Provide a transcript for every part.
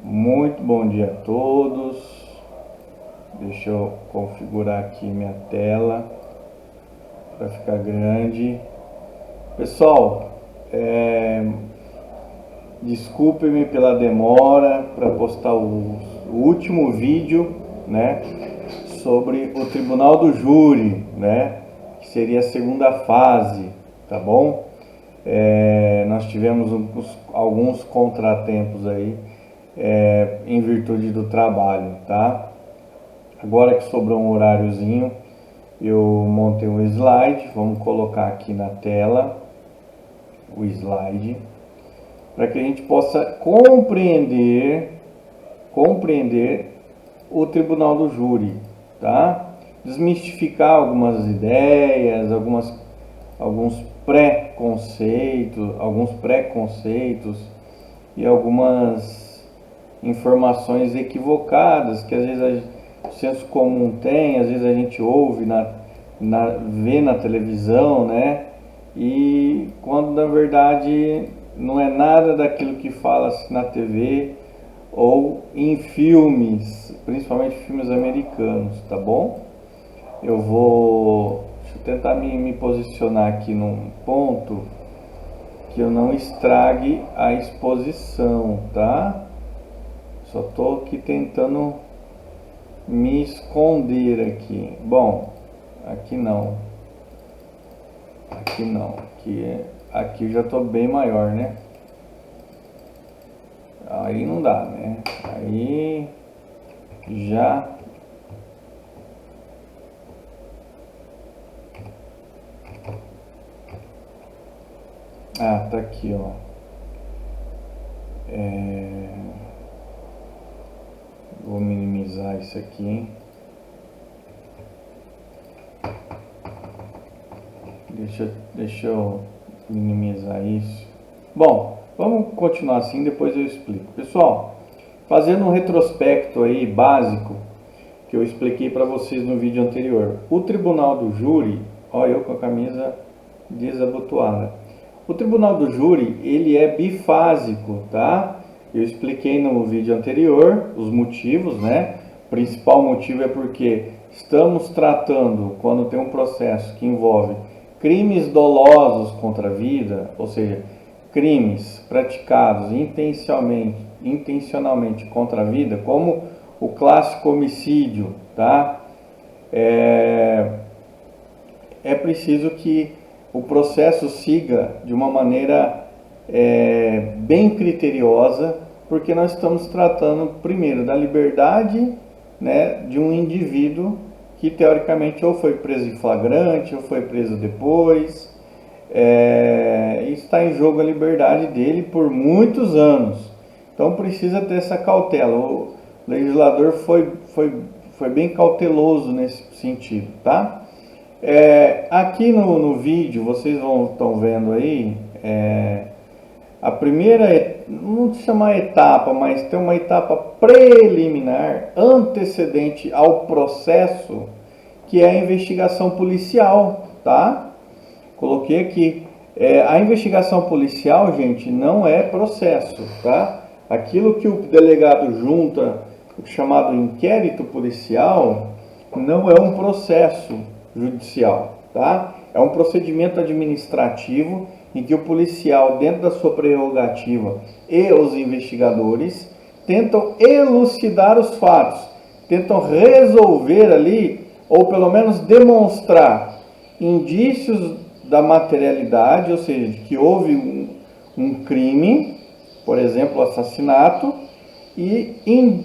Muito bom dia a todos. Deixa eu configurar aqui minha tela para ficar grande. Pessoal, desculpe-me pela demora para postar o último vídeo, né, sobre o Tribunal do Júri, né, que seria a segunda fase, tá bom? Nós tivemos alguns contratempos aí em virtude do trabalho, tá? Agora que sobrou um horáriozinho, eu montei um slide, vamos colocar aqui na tela o slide, para que a gente possa compreender o Tribunal do Júri, tá? Desmistificar algumas ideias, alguns preconceitos e algumas informações equivocadas que às vezes o senso comum tem, às vezes a gente ouve, vê na televisão, né? E quando na verdade não é nada daquilo que fala-se na TV ou em filmes, principalmente filmes americanos, tá bom? Deixa eu tentar me posicionar aqui num ponto que eu não estrague a exposição, tá? Só tô aqui tentando me esconder aqui. Bom, aqui não. Aqui eu já tô bem maior, né? Aí não dá, né? Aí já tá aqui, ó. Vou minimizar isso aqui, hein? Deixa eu minimizar isso. Bom, vamos continuar assim, depois eu explico. Pessoal, fazendo um retrospecto aí básico que eu expliquei para vocês no vídeo anterior. O Tribunal do Júri, ó, eu com a camisa desabotoada. O Tribunal do Júri, ele é bifásico, tá? Eu expliquei no vídeo anterior os motivos, né? O principal motivo é porque estamos tratando, quando tem um processo que envolve crimes dolosos contra a vida, ou seja, crimes praticados intencionalmente contra a vida, como o clássico homicídio, tá? É preciso que o processo siga de uma maneira bem criteriosa, porque nós estamos tratando primeiro da liberdade, né, de um indivíduo que teoricamente ou foi preso em flagrante ou foi preso depois, e está em jogo a liberdade dele por muitos anos. Então precisa ter essa cautela. O legislador foi bem cauteloso nesse sentido, tá? Aqui no vídeo vocês estão vendo aí a primeira, não chamar etapa, mas tem uma etapa preliminar antecedente ao processo, que é a investigação policial, tá? Coloquei aqui. A investigação policial, gente, não é processo, tá? Aquilo que o delegado junta, o chamado inquérito policial, não é um processo judicial, tá? É um procedimento administrativo em que o policial, dentro da sua prerrogativa, e os investigadores tentam elucidar os fatos, tentam resolver ali, ou pelo menos demonstrar indícios da materialidade, ou seja, de que houve um crime, por exemplo, assassinato, e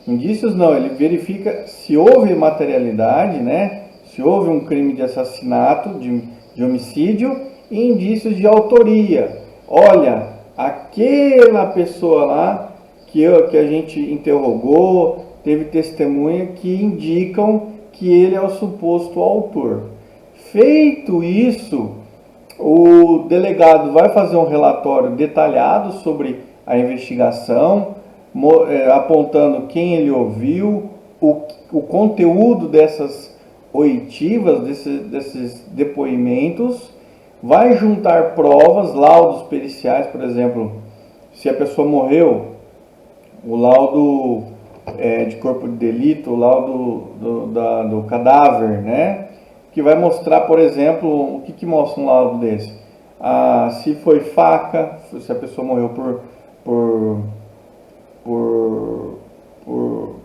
indícios não, ele verifica se houve materialidade, né? Se houve um crime de assassinato, de homicídio, e indícios de autoria. Olha, aquela pessoa lá que a gente interrogou, teve testemunha que indicam que ele é o suposto autor. Feito isso, o delegado vai fazer um relatório detalhado sobre a investigação, apontando quem ele ouviu, o conteúdo dessas oitivas, desses depoimentos, vai juntar provas, laudos periciais, por exemplo, se a pessoa morreu, o laudo de corpo de delito, o laudo do cadáver, né? Que vai mostrar, por exemplo, o que mostra um laudo desse? Se foi faca, se a pessoa morreu por,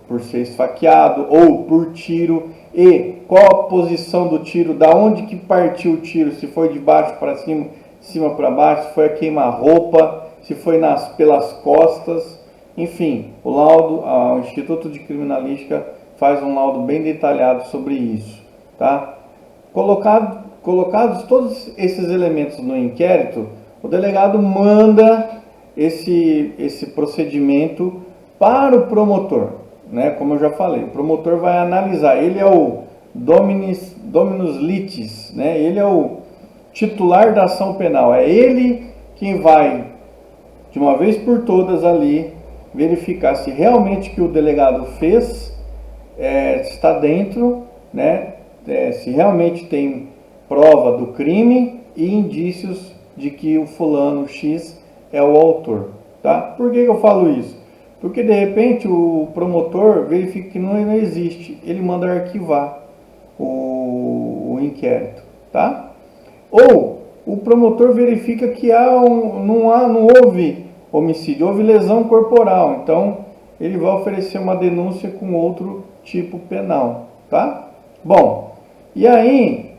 por ser esfaqueado ou por tiro, e qual a posição do tiro, da onde que partiu o tiro, se foi de baixo para cima, de cima para baixo, se foi a queima-roupa, se foi pelas costas, enfim, o Instituto de Criminalística faz um laudo bem detalhado sobre isso, tá? Colocados todos esses elementos no inquérito, o delegado manda esse procedimento para o promotor, né? Como eu já falei, o promotor vai analisar, ele é o dominus litis, né? Ele é o titular da ação penal, é ele quem vai, de uma vez por todas ali, verificar se realmente o que o delegado fez está dentro, né? Se realmente tem prova do crime e indícios de que o fulano X é o autor, tá? Por que eu falo isso? Porque de repente o promotor verifica que não existe, ele manda arquivar o inquérito, tá? Ou o promotor verifica que não houve homicídio, houve lesão corporal, então ele vai oferecer uma denúncia com outro tipo penal, tá? Bom, e aí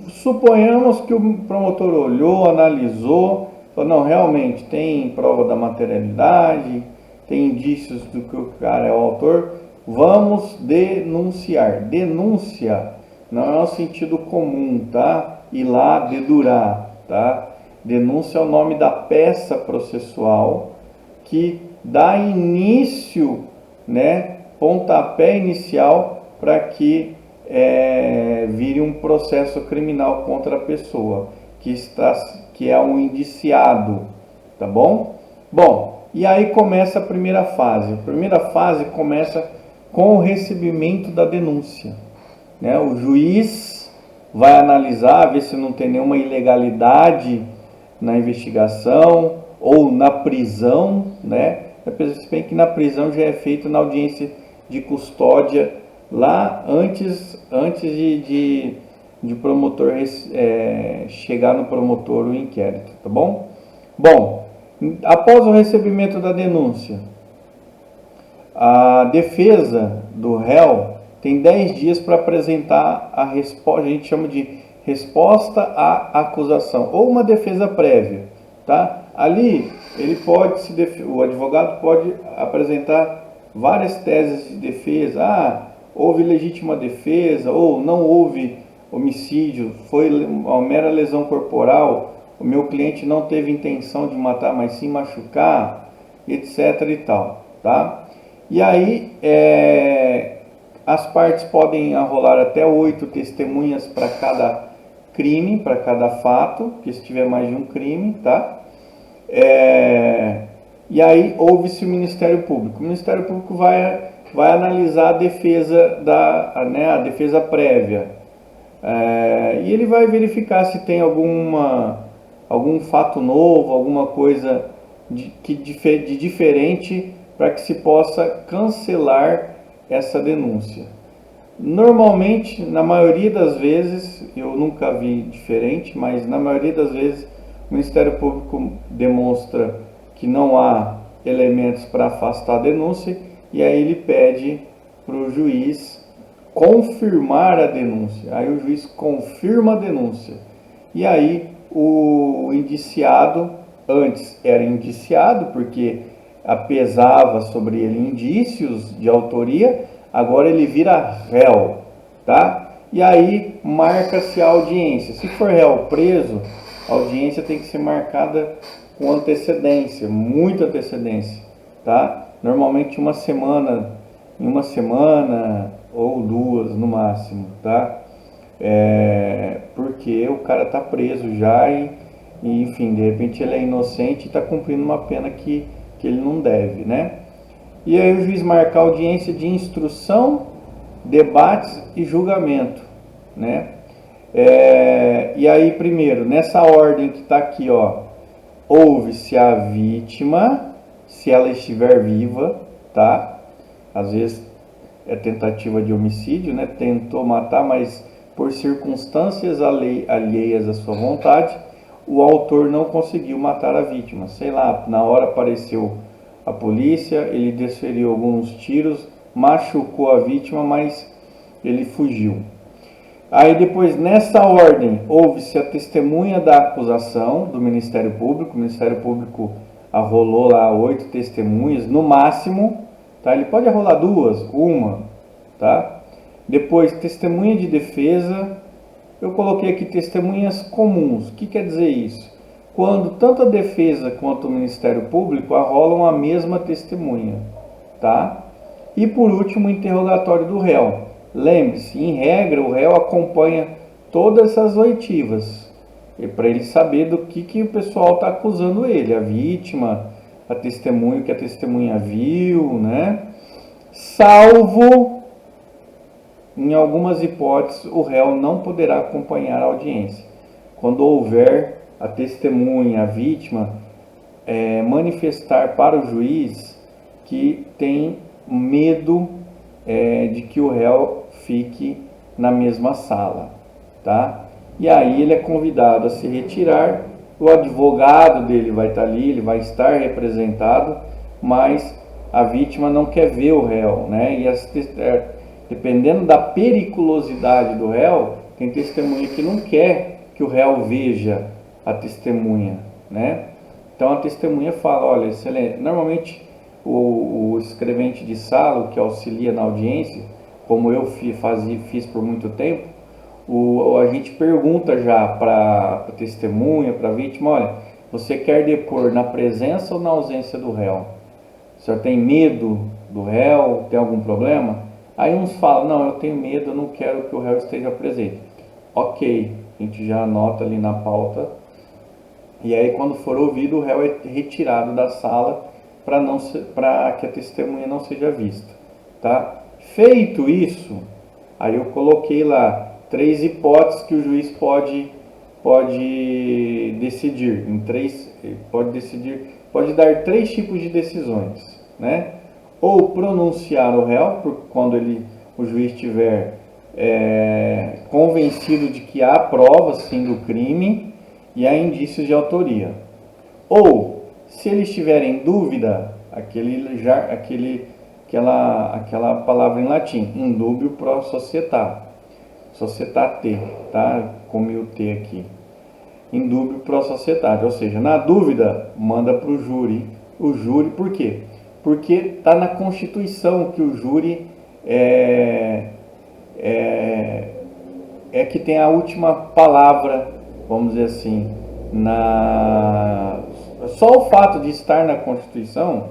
suponhamos que o promotor olhou, analisou, falou, não, realmente tem prova da materialidade, tem indícios do que o cara é o autor, vamos denunciar. Denúncia não é o sentido comum, tá? Ir lá dedurar, tá? Denúncia é o nome da peça processual que dá início, né? Pontapé inicial para que vire um processo criminal contra a pessoa que é um indiciado, tá bom? Bom, e aí começa a primeira fase. A primeira fase começa com o recebimento da denúncia, né? O juiz vai analisar, ver se não tem nenhuma ilegalidade na investigação ou na prisão, né? Se bem que na prisão já é feito na audiência de custódia lá antes de promotor chegar no promotor o inquérito, tá bom? Bom, após o recebimento da denúncia, a defesa do réu tem 10 dias para apresentar a resposta, a gente chama de resposta à acusação, ou uma defesa prévia, tá? Ali, o advogado pode apresentar várias teses de defesa, houve legítima defesa, ou não houve homicídio, foi uma mera lesão corporal, o meu cliente não teve intenção de matar, mas sim machucar, etc. e tal, tá? E aí, as partes podem arrolar até 8 testemunhas para cada crime, para cada fato, que se tiver mais de um crime, tá? E aí, ouve-se o Ministério Público. O Ministério Público vai analisar a defesa, a defesa prévia. E ele vai verificar se tem algum fato novo, alguma coisa de diferente para que se possa cancelar essa denúncia. Normalmente, na maioria das vezes, eu nunca vi diferente, mas na maioria das vezes o Ministério Público demonstra que não há elementos para afastar a denúncia e aí ele pede para o juiz confirmar a denúncia. Aí o juiz confirma a denúncia. E aí o indiciado, antes era indiciado porque pesava sobre ele indícios de autoria, agora ele vira réu, tá? E aí marca-se a audiência. Se for réu preso, a audiência tem que ser marcada com antecedência, muita antecedência, tá? Normalmente em uma semana ou 2 no máximo, tá? Porque o cara tá preso já e enfim, de repente ele é inocente e está cumprindo uma pena que ele não deve, né? E aí o juiz marca a audiência de instrução, debates e julgamento, né? E aí primeiro, nessa ordem que está aqui, ó, ouve-se a vítima, se ela estiver viva, tá? Às vezes é tentativa de homicídio, né? Tentou matar, mas por circunstâncias alheias à sua vontade, o autor não conseguiu matar a vítima. Sei lá, na hora apareceu a polícia, ele desferiu alguns tiros, machucou a vítima, mas ele fugiu. Aí depois, nessa ordem, houve-se a testemunha da acusação do Ministério Público. O Ministério Público arrolou lá 8 testemunhas, no máximo, tá? Ele pode arrolar 2, uma, tá? Depois, testemunha de defesa. Eu coloquei aqui testemunhas comuns. O que quer dizer isso? Quando tanto a defesa quanto o Ministério Público arrolam a mesma testemunha, tá? E por último, o interrogatório do réu. Lembre-se, em regra, o réu acompanha todas essas oitivas, para ele saber do que o pessoal está acusando ele, a vítima, a testemunha, que a testemunha viu, né? Salvo, em algumas hipóteses, o réu não poderá acompanhar a audiência. Quando houver a testemunha, a vítima, manifestar para o juiz que tem medo de que o réu fique na mesma sala, tá? E aí ele é convidado a se retirar, o advogado dele vai estar ali, ele vai estar representado, mas a vítima não quer ver o réu, né? E dependendo da periculosidade do réu, tem testemunha que não quer que o réu veja a testemunha, né? Então a testemunha fala, olha, excelente. Normalmente o escrevente de sala, que auxilia na audiência, como eu fiz por muito tempo, a gente pergunta já para a testemunha, para a vítima, olha, você quer depor na presença ou na ausência do réu? O senhor tem medo do réu? Tem algum problema? Aí uns falam, não, eu tenho medo, eu não quero que o réu esteja presente. Ok, a gente já anota ali na pauta. E aí quando for ouvido, o réu é retirado da sala para que a testemunha não seja vista, tá? Feito isso, aí eu coloquei lá 3 hipóteses que o juiz pode decidir. Pode dar 3 tipos de decisões, né? Ou pronunciar o réu, quando o juiz estiver convencido de que há provas sim do crime e há indícios de autoria. Ou, se ele estiver em dúvida, aquela palavra em latim, indubio pro societate, tá? Comi o T aqui. Indubio pro societate, ou seja, na dúvida, manda para o júri. O júri, por quê? Porque está na Constituição que o júri é que tem a última palavra, vamos dizer assim, só o fato de estar na Constituição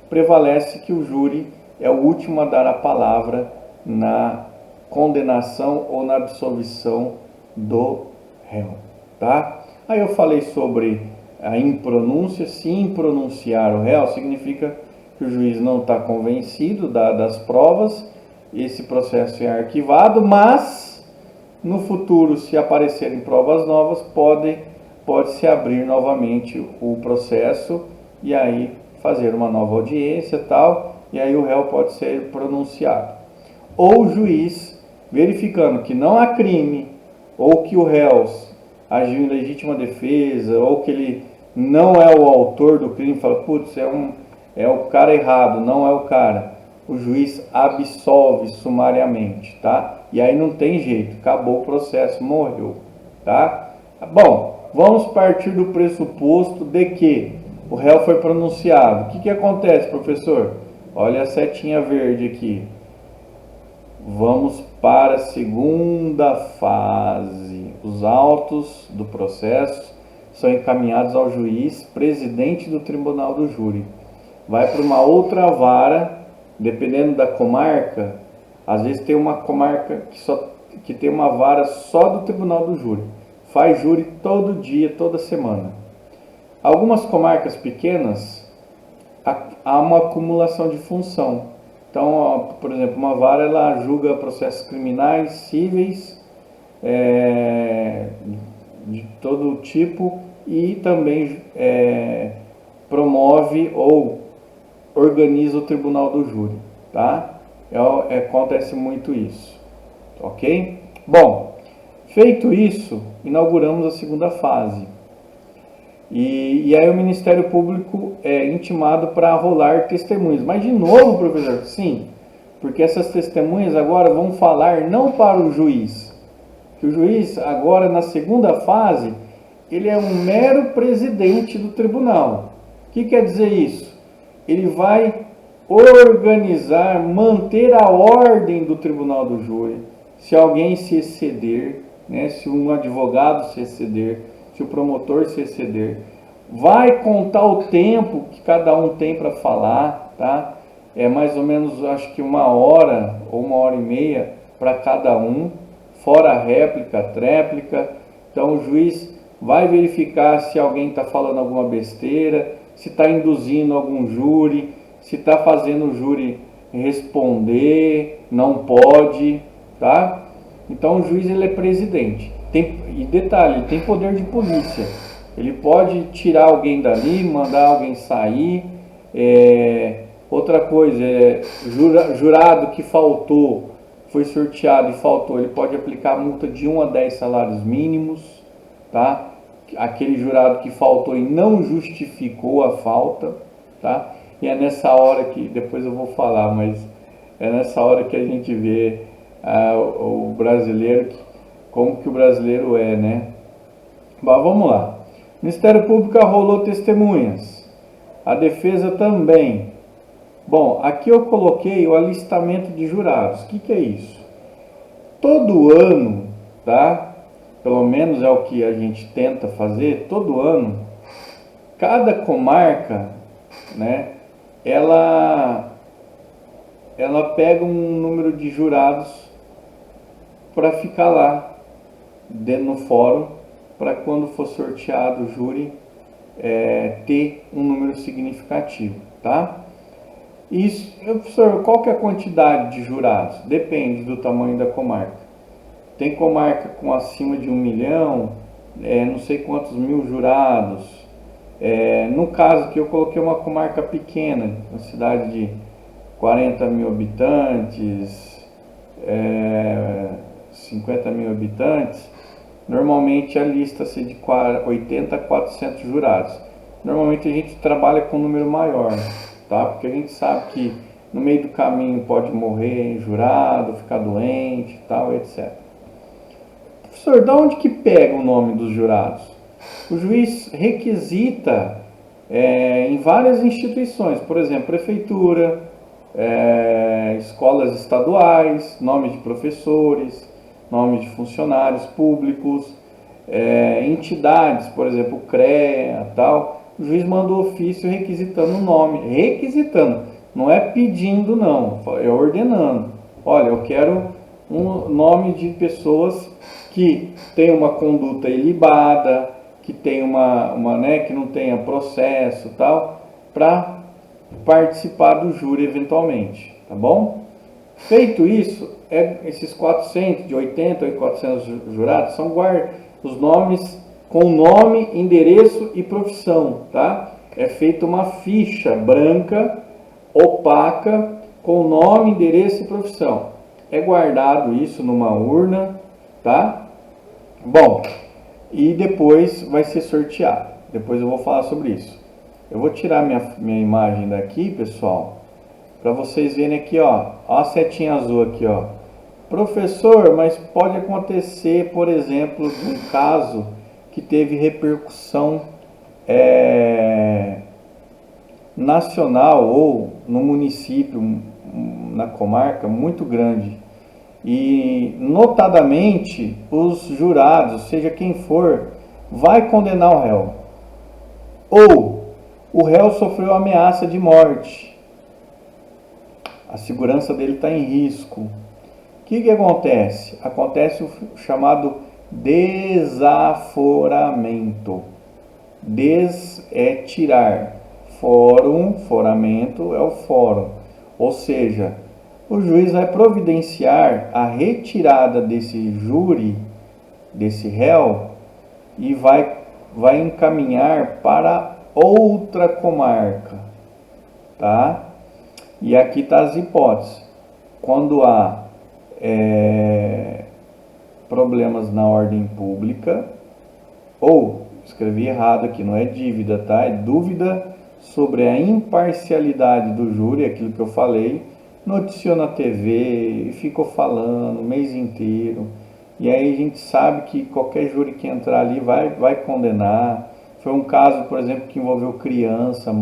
prevalece que o júri é o último a dar a palavra na condenação ou na absolvição do réu, tá? Aí eu falei sobre a impronúncia. Se impronunciar o réu significa que o juiz não está convencido das provas, esse processo é arquivado, mas no futuro, se aparecerem provas novas, pode-se abrir novamente o processo e aí fazer uma nova audiência e tal, e aí o réu pode ser pronunciado. Ou o juiz, verificando que não há crime, ou que o réu agiu em legítima defesa, ou que ele não é o autor do crime, fala, putz, é o cara errado, não é o cara. O juiz absolve sumariamente, tá? E aí não tem jeito, acabou o processo, morreu, tá? Bom, vamos partir do pressuposto de que o réu foi pronunciado. O que acontece, professor? Olha a setinha verde aqui. Vamos para a segunda fase. Os autos do processo são encaminhados ao juiz presidente do tribunal do júri. Vai para uma outra vara, dependendo da comarca. Às vezes tem uma comarca que tem uma vara só do tribunal do júri. Faz júri todo dia, toda semana. Algumas comarcas pequenas, há uma acumulação de função. Então, por exemplo, uma vara ela julga processos criminais, cíveis, de todo tipo, e também promove ou organiza o tribunal do júri, tá? Acontece muito isso, ok? Bom, feito isso, inauguramos a segunda fase. E aí o Ministério Público é intimado para rolar testemunhas. Mas de novo, professor, sim, porque essas testemunhas agora vão falar não para o juiz, que o juiz agora na segunda fase, ele é um mero presidente do tribunal. O que quer dizer isso? Ele vai organizar, manter a ordem do tribunal do júri. Se alguém se exceder, né, se um advogado se exceder, se o promotor se exceder, vai contar o tempo que cada um tem para falar, tá? É mais ou menos, acho que 1 hora ou 1 hora e meia para cada um, fora réplica, tréplica. Então o juiz vai verificar se alguém está falando alguma besteira, se está induzindo algum júri, se está fazendo o júri responder, não pode, tá? Então o juiz ele é presidente. E detalhe, ele tem poder de polícia. Ele pode tirar alguém dali, mandar alguém sair. Outra coisa, jurado que faltou, foi sorteado e faltou, ele pode aplicar multa de 1 a 10 salários mínimos, tá? Aquele jurado que faltou e não justificou a falta, tá? E é nessa hora que, depois eu vou falar, mas é nessa hora que a gente vê o brasileiro, como que o brasileiro é, né? Mas vamos lá. O Ministério Público arrolou testemunhas. A defesa também. Bom, aqui eu coloquei o alistamento de jurados. O que é isso? Todo ano, tá? Pelo menos é o que a gente tenta fazer, todo ano, cada comarca, né, ela pega um número de jurados para ficar lá dentro no fórum, para quando for sorteado o júri, ter um número significativo, tá? Isso, professor, qual que é a quantidade de jurados? Depende do tamanho da comarca. Tem comarca com acima de 1 milhão, não sei quantos mil jurados. No caso que eu coloquei uma comarca pequena, uma cidade de 40 mil habitantes, 50 mil habitantes, normalmente a lista-se de 80 a 400 jurados. Normalmente a gente trabalha com um número maior, tá? Porque a gente sabe que no meio do caminho pode morrer jurado, ficar doente, tal, etc. Professor, de onde que pega o nome dos jurados? O juiz requisita em várias instituições, por exemplo, prefeitura, escolas estaduais, nomes de professores, nomes de funcionários públicos, entidades, por exemplo, CREA, tal. O juiz manda o ofício requisitando o nome, requisitando, não é pedindo não, é ordenando. Olha, eu quero um nome de pessoas que tenham uma conduta ilibada, que tenha que não tenha processo, tal, para participar do júri eventualmente, tá bom? Feito isso, esses 400, de 80 a 400 jurados são os nomes com nome, endereço e profissão, tá? É feita uma ficha branca, opaca, com nome, endereço e profissão. É guardado isso numa urna, tá? Bom, e depois vai ser sorteado. Depois eu vou falar sobre isso. Eu vou tirar minha imagem daqui, pessoal, para vocês verem aqui, ó a setinha azul aqui, ó. Professor, mas pode acontecer, por exemplo, um caso que teve repercussão nacional ou no município, na comarca, muito grande. E, notadamente, os jurados, seja quem for, vai condenar o réu. Ou o réu sofreu ameaça de morte. A segurança dele está em risco. O que acontece? Acontece o chamado desaforamento. É tirar. Foramento é o fórum. Ou seja, o juiz vai providenciar a retirada desse júri, desse réu, e vai encaminhar para outra comarca. tá? E aqui tá as hipóteses. Quando há problemas na ordem pública, ou, escrevi errado aqui, não é dívida, tá? É dúvida sobre a imparcialidade do júri, aquilo que eu falei, noticiou na TV, ficou falando o mês inteiro, e aí a gente sabe que qualquer júri que entrar ali vai condenar. Foi um caso, por exemplo, que envolveu criança,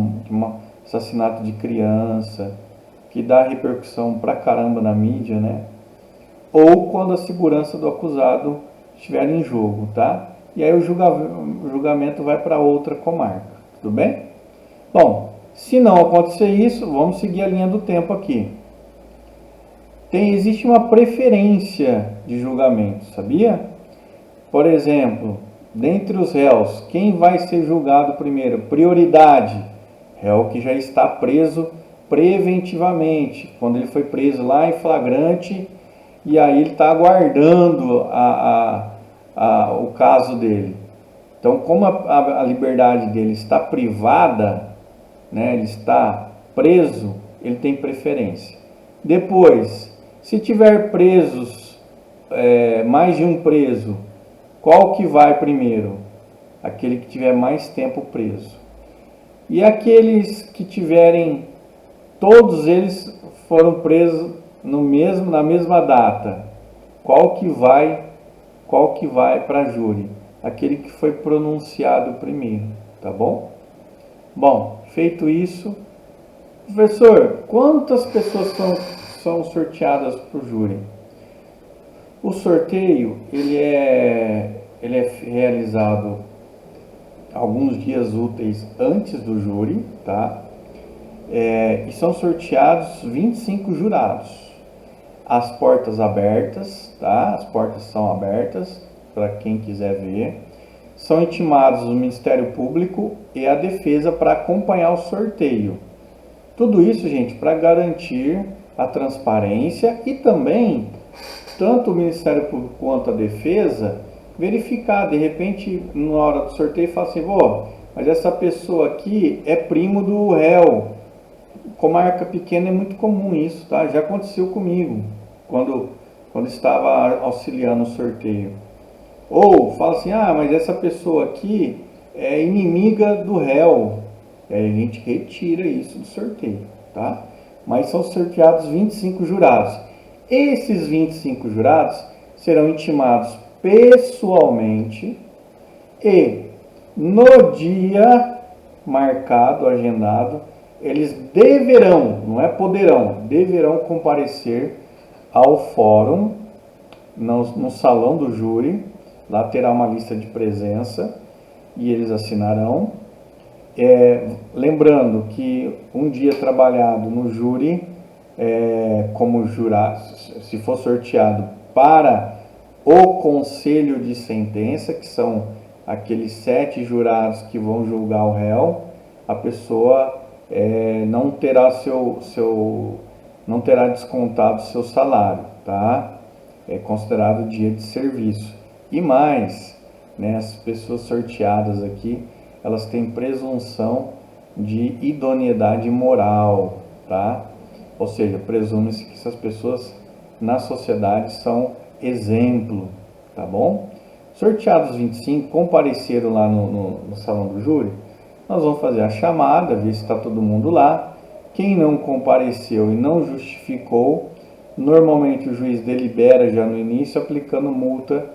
assassinato de criança, que dá repercussão pra caramba na mídia, né? Ou quando a segurança do acusado estiver em jogo, tá? E aí o julgamento vai para outra comarca, tudo bem? Bom, se não acontecer isso, vamos seguir a linha do tempo aqui. Existe uma preferência de julgamento, sabia? Por exemplo, dentre os réus, quem vai ser julgado primeiro? Prioridade, réu que já está preso preventivamente, quando ele foi preso lá em flagrante, e aí ele está aguardando o caso dele. Então, como a liberdade dele está privada, né, ele está preso, ele tem preferência. Depois, se tiver presos, mais de um preso, qual que vai primeiro? Aquele que tiver mais tempo preso. E aqueles que tiverem, todos eles foram presos na mesma data, qual que vai para júri? Aquele que foi pronunciado primeiro, tá bom? Bom, feito isso, professor, quantas pessoas são sorteadas para o júri? O sorteio ele é realizado alguns dias úteis antes do júri, tá? E são sorteados 25 jurados. As portas abertas, tá? As portas são abertas para quem quiser ver. São intimados o Ministério Público e a defesa para acompanhar o sorteio. Tudo isso, gente, para garantir a transparência e também, tanto o Ministério Público quanto a defesa, verificar, de repente, na hora do sorteio, falar assim, mas essa pessoa aqui é primo do réu. Comarca pequena é muito comum isso, tá? Já aconteceu comigo, quando estava auxiliando o sorteio. Ou fala assim, mas essa pessoa aqui é inimiga do réu. E aí a gente retira isso do sorteio, tá? Mas são sorteados 25 jurados. Esses 25 jurados serão intimados pessoalmente e no dia marcado, agendado, eles deverão, não é poderão, deverão comparecer ao fórum, no salão do júri. Lá terá uma lista de presença e eles assinarão. Lembrando que um dia trabalhado no júri, como jurado, se for sorteado para o conselho de sentença, que são aqueles 7 jurados que vão julgar o réu, a pessoa não terá não terá descontado seu salário, tá? É considerado dia de serviço. E mais, né, as pessoas sorteadas aqui, elas têm presunção de idoneidade moral, tá? Ou seja, presume-se que essas pessoas na sociedade são exemplo, tá bom? Sorteados 25, compareceram lá no salão do júri, nós vamos fazer a chamada, ver se está todo mundo lá. Quem não compareceu e não justificou, normalmente o juiz delibera já no início, aplicando multa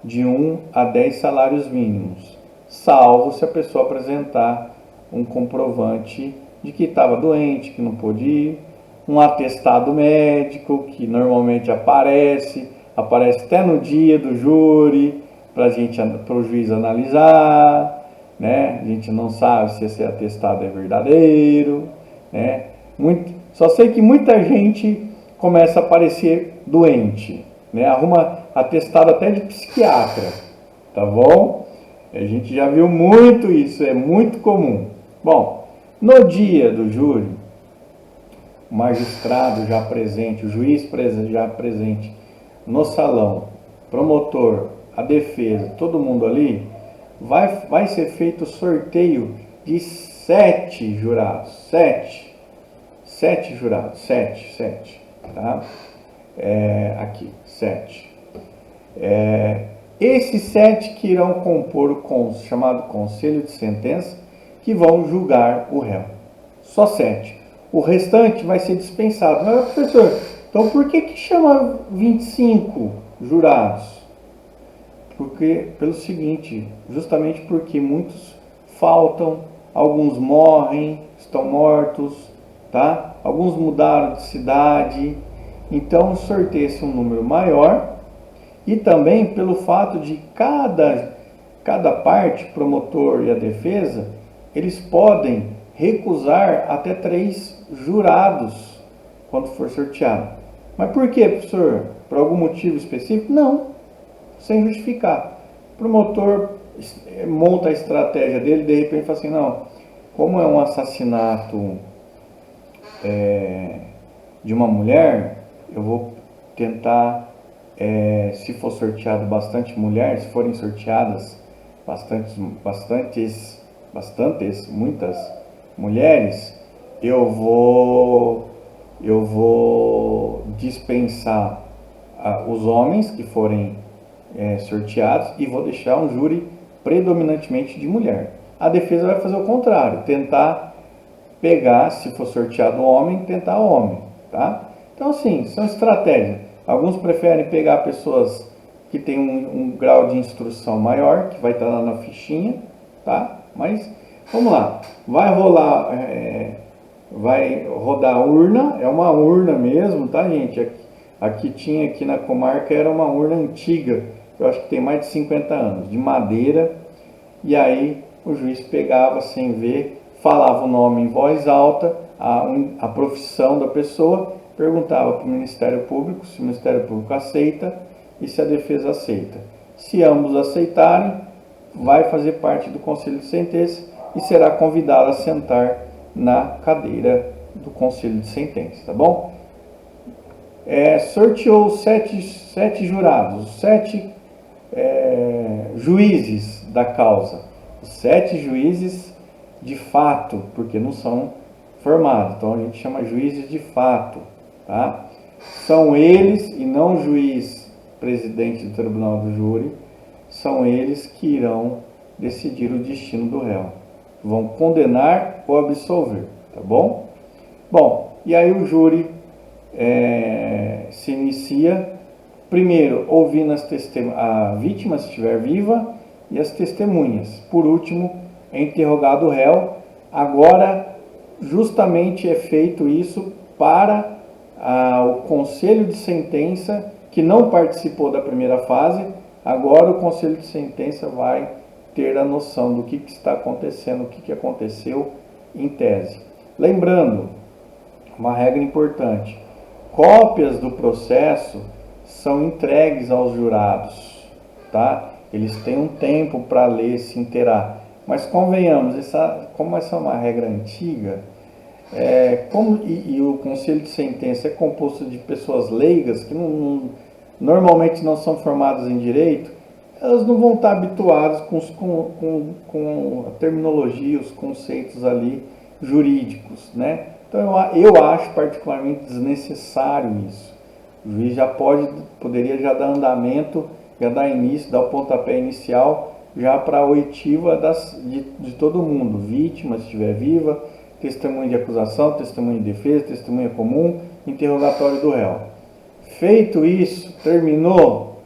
de 1 a 10 salários mínimos, salvo se a pessoa apresentar um comprovante de que estava doente, que não pôde ir, um atestado médico, que normalmente aparece até no dia do júri, para o juiz analisar, né? A gente não sabe se esse atestado é verdadeiro, né? Só sei que muita gente começa a aparecer doente, né? Arruma atestado até de psiquiatra, tá bom? A gente já viu muito isso, é muito comum. Bom, no dia do júri, o magistrado já presente, o juiz já presente no salão, promotor, a defesa, todo mundo ali, vai ser feito sorteio de 7 jurados, 7. 7 jurados, 7, tá? Aqui, 7. Esses 7 que irão compor o chamado conselho de sentença, que vão julgar o réu. Só 7. O restante vai ser dispensado. Mas, professor, então por que chama 25 jurados? Pelo seguinte, justamente porque muitos faltam, alguns morrem, estão mortos, tá? Alguns mudaram de cidade. Então, sorteia-se um número maior. E também pelo fato de cada parte, promotor e a defesa, eles podem recusar até 3 jurados quando for sorteado. Mas por quê, professor? Por algum motivo específico? Não, sem justificar. O promotor monta a estratégia dele, de repente fala assim, não, como é um assassinato de uma mulher, eu vou tentar... se for sorteado bastante mulheres, se forem sorteadas muitas mulheres, eu vou dispensar os homens que forem sorteados e vou deixar um júri predominantemente de mulher. A defesa vai fazer o contrário, tentar pegar, se for sorteado homem, tentar homem, tá? Então, assim, são estratégias. Alguns preferem pegar pessoas que têm um grau de instrução maior, que vai estar lá na fichinha, tá? Mas, vamos lá. Vai rodar a urna, é uma urna mesmo, tá, gente? Aqui na comarca era uma urna antiga, eu acho que tem mais de 50 anos, de madeira, e aí o juiz pegava sem ver, falava o nome em voz alta, a profissão da pessoa, perguntava para o Ministério Público se o Ministério Público aceita e se a defesa aceita. Se ambos aceitarem, vai fazer parte do Conselho de Sentença e será convidado a sentar na cadeira do Conselho de Sentença, tá bom? Sorteou 7 jurados, 7 juízes da causa. Os 7 juízes de fato, porque não são formados, então a gente chama juízes de fato. Tá? São eles, e não o juiz presidente do tribunal do júri, são eles que irão decidir o destino do réu. Vão condenar ou absolver, tá bom? Bom, e aí o júri se inicia, primeiro ouvindo a vítima, se estiver viva, e as testemunhas. Por último, é interrogado o réu. Agora, justamente é feito isso para o Conselho de Sentença, que não participou da primeira fase. Agora o Conselho de Sentença vai ter a noção do que está acontecendo, o que aconteceu em tese. Lembrando, uma regra importante, cópias do processo são entregues aos jurados, tá? Eles têm um tempo para ler, se inteirar. Mas convenhamos, como essa é uma regra antiga, e o Conselho de Sentença é composto de pessoas leigas, que normalmente não são formadas em direito, elas não vão estar habituadas com a terminologia, os conceitos ali jurídicos, né? Então eu acho particularmente desnecessário isso. O juiz poderia já dar andamento, já dar início, dar o pontapé inicial, já para a oitiva de todo mundo, vítima, se estiver viva, testemunha de acusação, testemunha de defesa, testemunha comum, interrogatório do réu. Feito isso, terminou.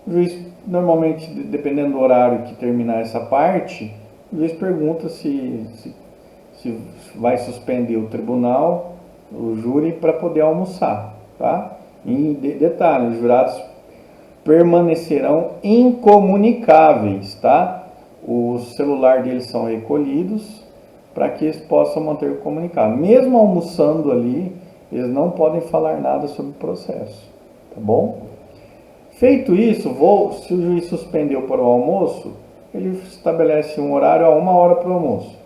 O juiz, normalmente, dependendo do horário que terminar essa parte, o juiz pergunta se vai suspender o tribunal, o júri, para poder almoçar, tá? E detalhe, os jurados permanecerão incomunicáveis, tá? O celular deles são recolhidos para que eles possam manter o comunicado. Mesmo almoçando ali, eles não podem falar nada sobre o processo, tá bom? Feito isso, se o juiz suspendeu para o almoço, ele estabelece um horário, 1 hora para o almoço.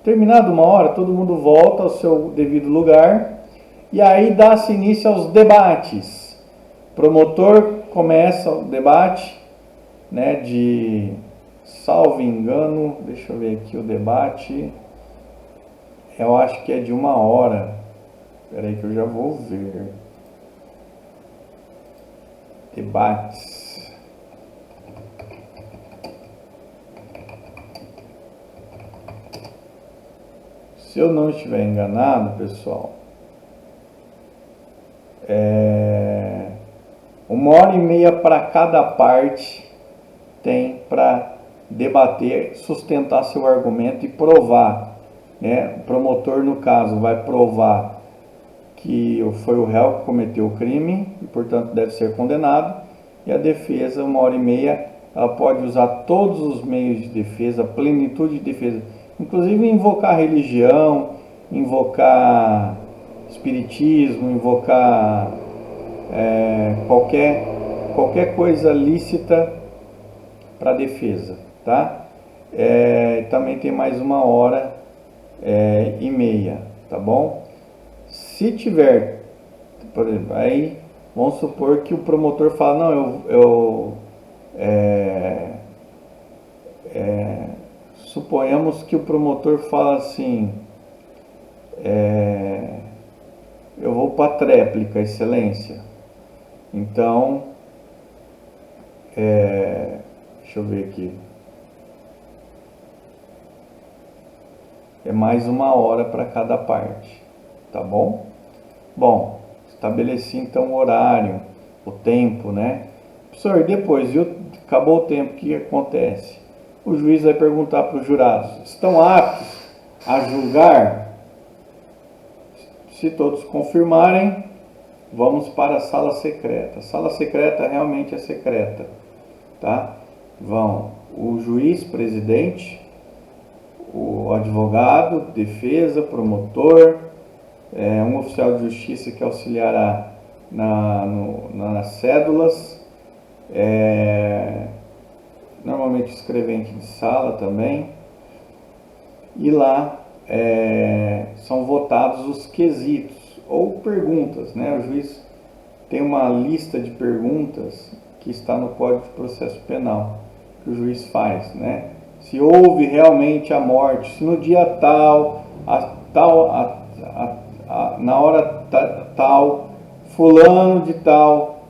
Terminado 1 hora, todo mundo volta ao seu devido lugar e aí dá-se início aos debates. O promotor começa o debate, né, salvo engano, deixa eu ver aqui o debate, Eu acho que é de 1 hora. Espera aí que eu já vou ver. Debates. Se eu não estiver enganado, pessoal, 1 hora e meia para cada parte tem para debater, sustentar seu argumento e provar, né? O promotor, no caso, vai provar que foi o réu que cometeu o crime e, portanto, deve ser condenado. E a defesa, 1 hora e meia, ela pode usar todos os meios de defesa, plenitude de defesa, inclusive invocar religião, invocar espiritismo, invocar qualquer coisa lícita para defesa, tá? Também tem mais 1 hora e meia, tá bom? Se tiver, por exemplo, aí vamos supor que o promotor fala, não, suponhamos que o promotor fala assim, eu vou para a tréplica, excelência. Então, deixa eu ver aqui. É mais 1 hora para cada parte, tá bom? Bom, estabeleci então o horário, o tempo, né? Professor, depois, acabou o tempo, o que acontece? O juiz vai perguntar para os jurados, estão aptos a julgar? Se todos confirmarem, vamos para a sala secreta. A sala secreta realmente é secreta, tá? Vão o juiz presidente, o advogado, defesa, promotor, um oficial de justiça que auxiliará nas cédulas, normalmente escrevente de sala também, e lá são votados os quesitos ou perguntas, né? O juiz tem uma lista de perguntas que está no Código de Processo Penal que o juiz faz, né? Se houve realmente a morte, se no dia tal, na hora tal, fulano de tal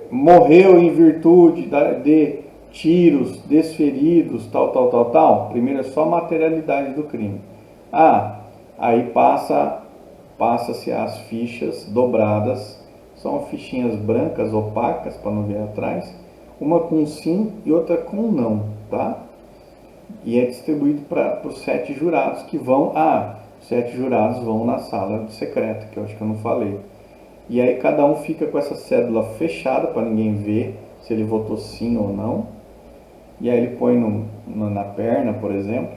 morreu em virtude de tiros desferidos, tal. Primeiro é só a materialidade do crime. Aí passa-se as fichas dobradas, são fichinhas brancas, opacas, para não ver atrás, uma com sim e outra com não, tá? E é distribuído para os 7 jurados que vão, os 7 jurados vão na sala secreta, que eu acho que eu não falei. E aí cada um fica com essa cédula fechada para ninguém ver se ele votou sim ou não. E aí ele põe na perna, por exemplo.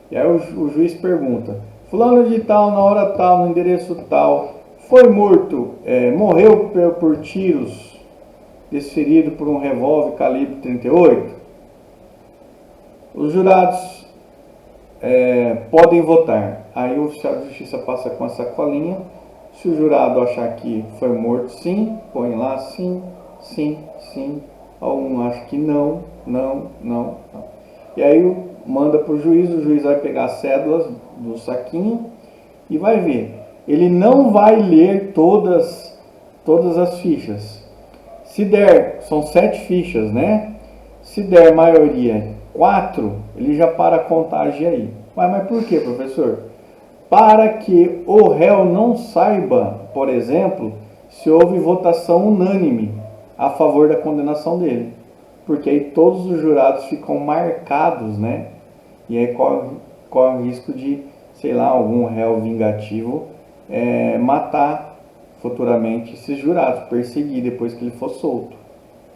E aí o juiz pergunta, fulano de tal, na hora tal, no endereço tal, foi morto, morreu por tiros desferido por um revólver calibre 38? Os jurados podem votar. Aí o oficial de justiça passa com a sacolinha. Se o jurado achar que foi morto, sim, põe lá sim. Algum acha que não. E aí manda para o juiz vai pegar as cédulas do saquinho e vai ver. Ele não vai ler todas as fichas. Se der, são 7 fichas, né? Se der maioria 4, ele já para a contagem aí. Mas por que, professor? Para que o réu não saiba, por exemplo, se houve votação unânime a favor da condenação dele. Porque aí todos os jurados ficam marcados, né? E aí corre o risco de, sei lá, algum réu vingativo matar futuramente esses jurados, perseguir depois que ele for solto,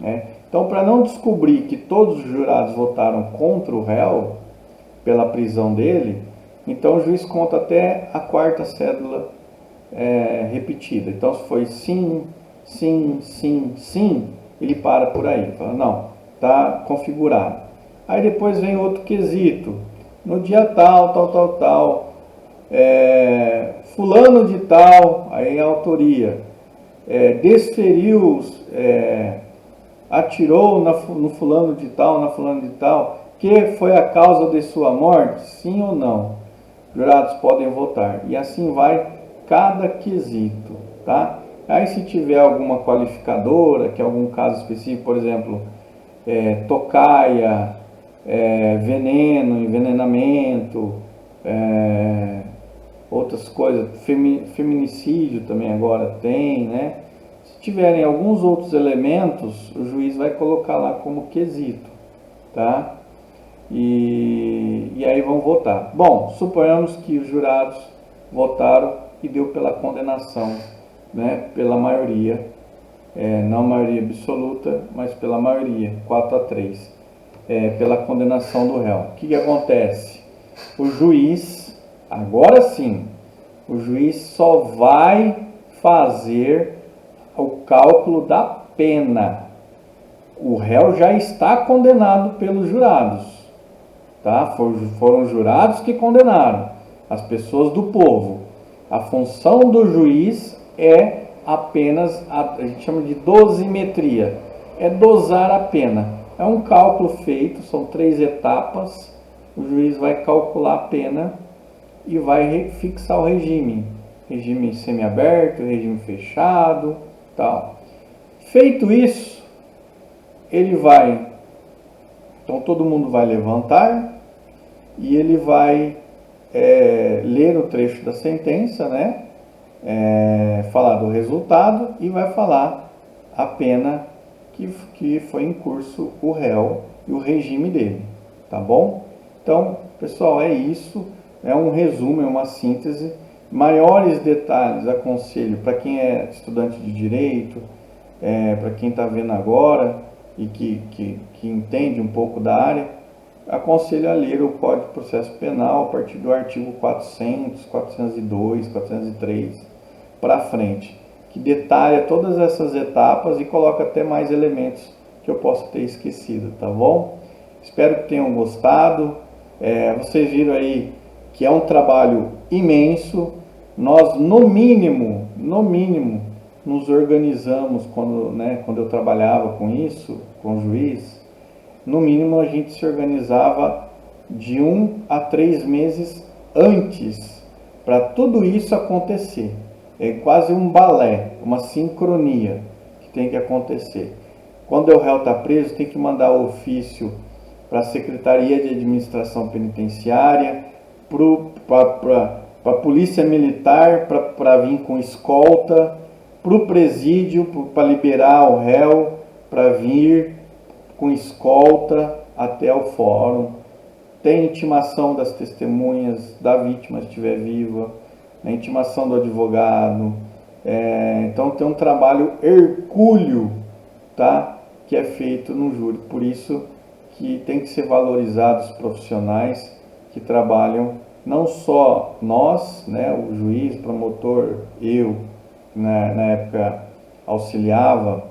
né? Então, para não descobrir que todos os jurados votaram contra o réu pela prisão dele, então o juiz conta até a 4ª cédula repetida. Então, se foi sim, ele para por aí, fala, não, está configurado. Aí depois vem outro quesito, no dia tal, fulano de tal, aí a autoria, atirou no fulano de tal, na fulano de tal, que foi a causa de sua morte? Sim ou não? Jurados podem votar. E assim vai cada quesito, tá? Aí se tiver alguma qualificadora, que é algum caso específico, por exemplo, tocaia, veneno, envenenamento, outras coisas, feminicídio também agora tem, né? Se tiverem alguns outros elementos, o juiz vai colocar lá como quesito, tá? E aí vão votar. Bom, suponhamos que os jurados votaram e deu pela condenação, né? Pela maioria, não maioria absoluta, mas pela maioria, 4-3, pela condenação do réu. O que acontece? O juiz, agora sim, o juiz só vai fazer o cálculo da pena. O réu já está condenado pelos jurados, tá? Foram os jurados que condenaram, as pessoas do povo. A função do juiz é apenas, a gente chama de dosimetria, é dosar a pena. É um cálculo feito, são 3 etapas, o juiz vai calcular a pena e vai fixar o regime semiaberto, regime fechado, tal. Feito isso, ele vai, então todo mundo vai levantar e ele vai ler o trecho da sentença, né? Falar do resultado e vai falar a pena que foi em curso o réu e o regime dele, tá bom? Então, pessoal, é isso, é um resumo, é uma síntese. Maiores detalhes aconselho para quem é estudante de direito, para quem está vendo agora e que entende um pouco da área, aconselho a ler o Código de Processo Penal a partir do artigo 400, 402, 403 para frente, que detalha todas essas etapas e coloca até mais elementos que eu posso ter esquecido, tá bom? Espero que tenham gostado. Vocês viram aí que é um trabalho imenso. Nós, no mínimo, nos organizamos quando eu trabalhava com isso, com o juiz. No mínimo, a gente se organizava de 1 a 3 meses antes para tudo isso acontecer. É quase um balé, uma sincronia que tem que acontecer. Quando o réu está preso, tem que mandar o ofício para a Secretaria de Administração Penitenciária, para a Polícia Militar, para vir com escolta, para o presídio, para liberar o réu, para vir com escolta até o fórum. Tem intimação das testemunhas, da vítima se estiver viva, a intimação do advogado. Então tem um trabalho hercúleo, tá? Que é feito no júri. Por isso que tem que ser valorizados os profissionais que trabalham, não só nós, né, o juiz, promotor, eu, na época auxiliava,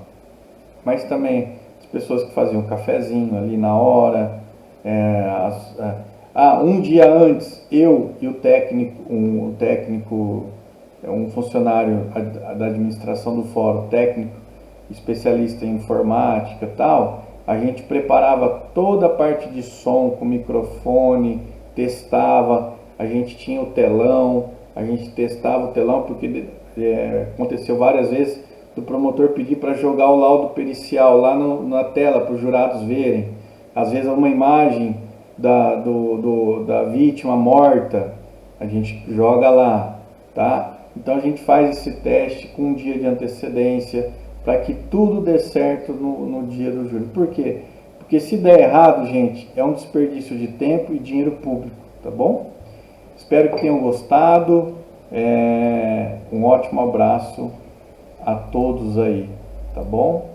mas também as pessoas que faziam cafezinho ali na hora. Um dia antes, eu e o técnico, um funcionário da administração do fórum, técnico, especialista em informática e tal, a gente preparava toda a parte de som com microfone, testava, a gente tinha o telão, a gente testava o telão, porque aconteceu várias vezes do promotor pedir para jogar o laudo pericial lá na tela para os jurados verem. Às vezes uma imagem da vítima morta, a gente joga lá, tá? Então a gente faz esse teste com um dia de antecedência para que tudo dê certo no dia do júri. Por quê? Porque se der errado, gente, é um desperdício de tempo e dinheiro público, tá bom? Espero que tenham gostado. Um ótimo abraço a todos aí, tá bom?